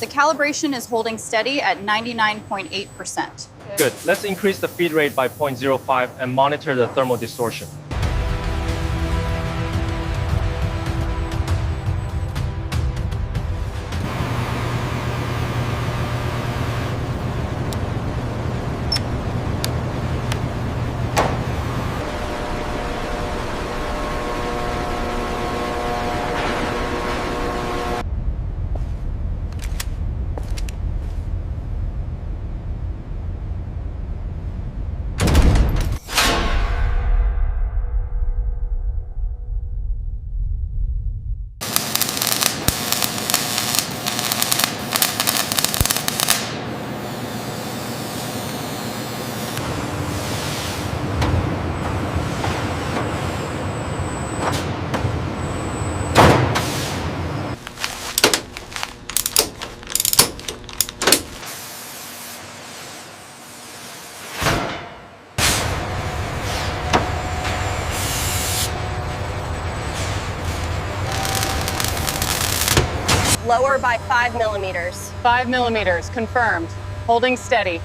The calibration is holding steady at 99.8%. Good. Let's increase the feed rate by 0.05 and monitor the thermal distortion. Lower by 5 millimeters. 5 millimeters, confirmed. Holding steady.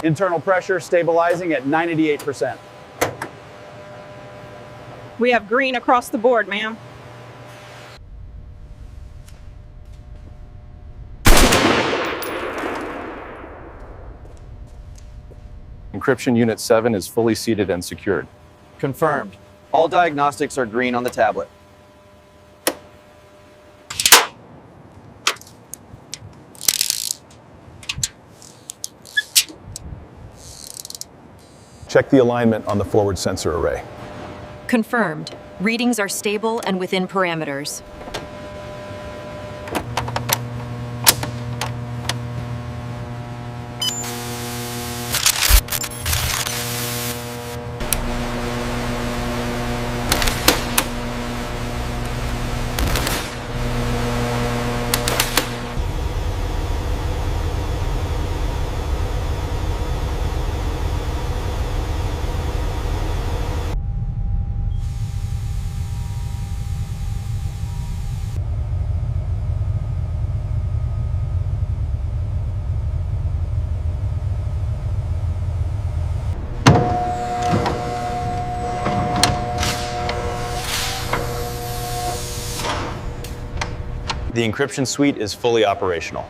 Internal pressure stabilizing at 98%. We have green across the board, ma'am. Encryption Unit 7 is fully seated and secured. Confirmed. All diagnostics are green on the tablet. Check the alignment on the forward sensor array. Confirmed. Readings are stable and within parameters. The encryption suite is fully operational.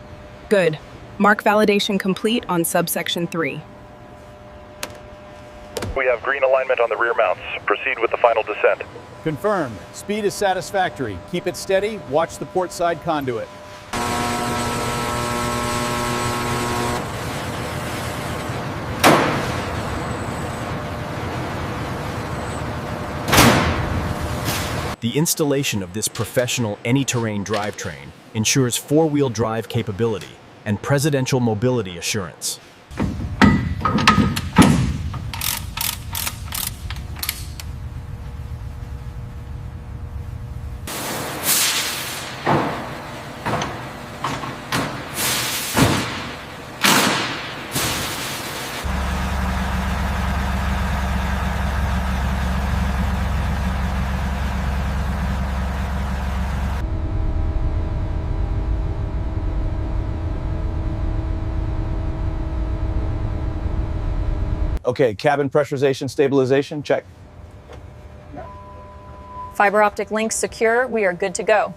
Good. Mark validation complete on subsection 3. We have green alignment on the rear mounts. Proceed with the final descent. Confirmed. Speed is satisfactory. Keep it steady. Watch the port side conduit. The installation of this professional any-terrain drivetrain ensures four-wheel drive capability and presidential mobility assurance. Okay, cabin pressurization stabilization, check. Fiber optic links secure. We are good to go.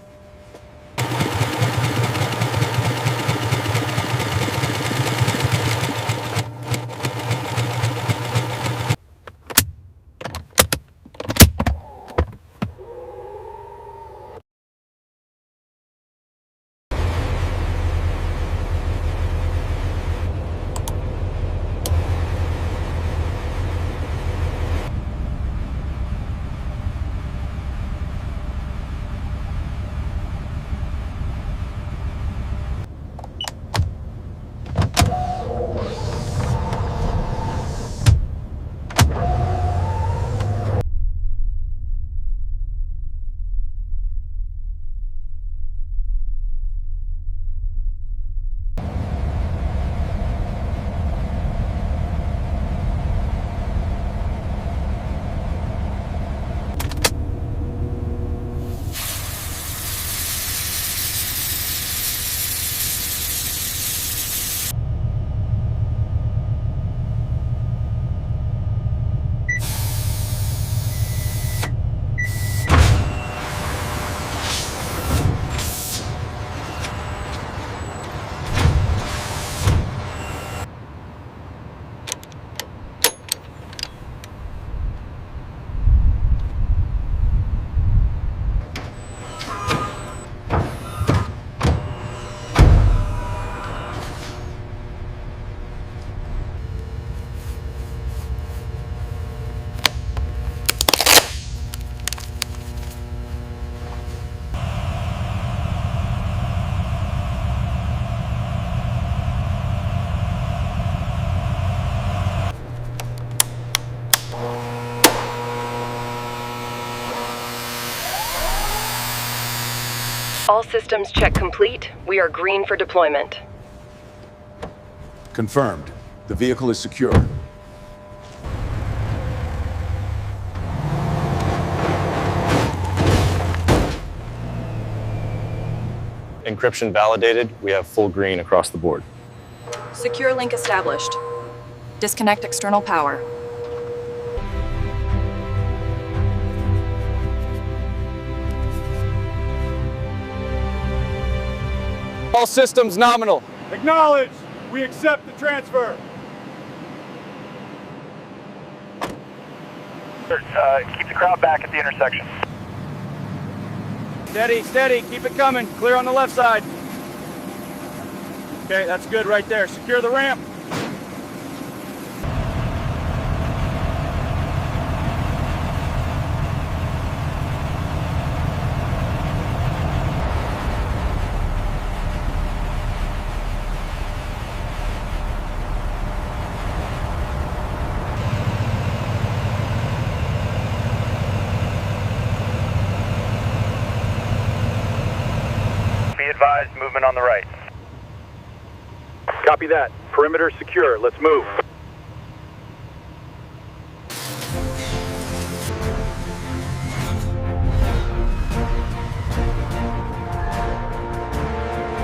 All systems check complete. We are green for deployment. Confirmed. The vehicle is secure. Encryption validated. We have full green across the board. Secure link established. Disconnect external power. All systems nominal. Acknowledge. We accept the transfer. Keep the crowd back at the intersection. Steady, steady. Keep it coming. Clear on the left side. Okay, that's good right there. Secure the ramp. Be advised, movement on the right. Copy that. Perimeter secure. Let's move.